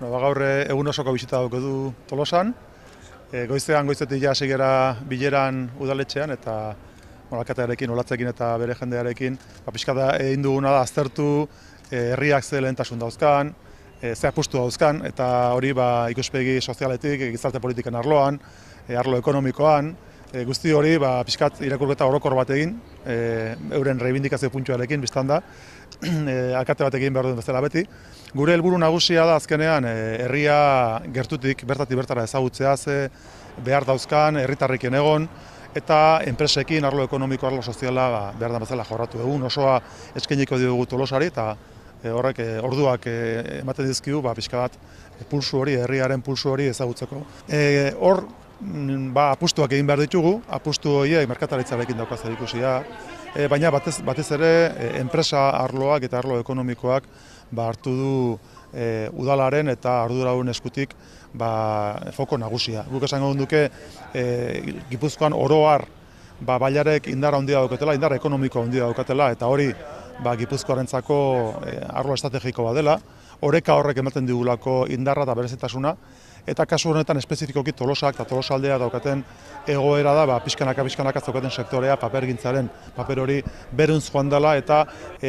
Gaur egun osoko bisita daukagu Tolosan. Goizetik hasi gara bileran udaletxean eta alkatearekin, olatzekin eta bere jendearekin pixka da egin duguna da aztertu herriak ze lehentasun dauzkan, ze apustu dauzkan, eta hori ikuspegi sozialetik, gizarte politiken arloan, arlo ekonomikoan, guzti hori pixkat irakurketa orokor bat egin, euren reibindikazio puntuarekin biztan da, alkate bat egin behar duen bezala beti. Gure helburu nagusia da azkenean herria gertutik, bertatik bertara ezagutzea ze behar dauzkan, herritarrekin egon, eta enpresekin, arlo ekonomiko, arlo soziala behar da bezala jorratu egun osoa eskainiko diogu Tolosari, eta horrek orduak ematen dizkigu pixka bat pulsu hori, herriaren pulsu hori ezagutzeko. Hor apustuak egin behar ditugu, apustu horiek merkataritzarekin daukaz ikusia, baina batez ere enpresa arloak eta arlo ekonomikoak hartu du udalaren eta arduradunen eskutik foko nagusia. Guk esango duke Gipuzkoan oro har bailarek indar handia daukatela, indar ekonomiko handia daukatela, eta hori Gipuzkoarentzako arlo estrategiko bat dela, oreka horrek ematen digulako indarra eta berezitasuna, eta kasu honetan espezifikoki Tolosak eta Tolosaldea daukaten egoera da pixkanaka daukaten sektorea, papergintzaren paper hori beruntz joan dela, eta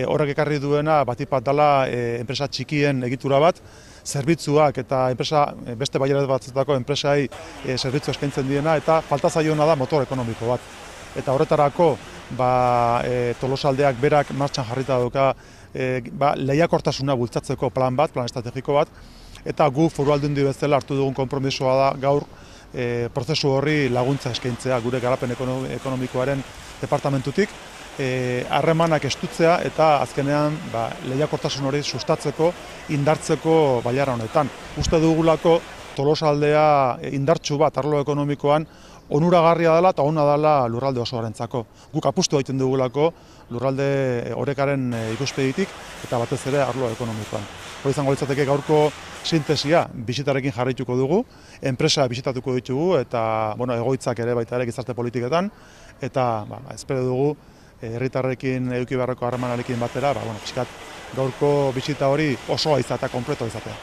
horrek ekarri duena batipat dela enpresa txikien egitura bat, zerbitzuak eta beste bailaret batzetako enpresai zerbitzu eskaintzen diena, eta falta zaiona da motor ekonomiko bat. Eta horretarako Tolosaldeak berak martxan jarrita dauka lehiakortasuna bultzatzeko plan estrategiko bat, eta gu Foru Aldundi bezala hartu dugun konpromisoa da gaur prozesu horri laguntza eskaintzea gure garapen ekonomikoaren departamentutik, harremanak estutzea eta azkenean lehiakortasun hori sustatzeko, indartzeko bailara honetan. Uste dugulako Tolosaldea indartsu bat arlo ekonomikoan onuragarria dela eta ona dela lurralde osoarentzako. Guk apustu egiten dugulako lurralde orekaren ikuspegitik eta batez ere arlo ekonomikoan. Hori izango litzateke gaurko sintesia, bisitarekin jarraituko dugu, enpresa bisitatuko ditugu eta egoitzak ere baita ere gizarte politiketan, eta espero dugu herritarrekin eduki beharreko harremanarekin batera, pixkat gaurko bisita hori osoa izatea, konpletoa izatea.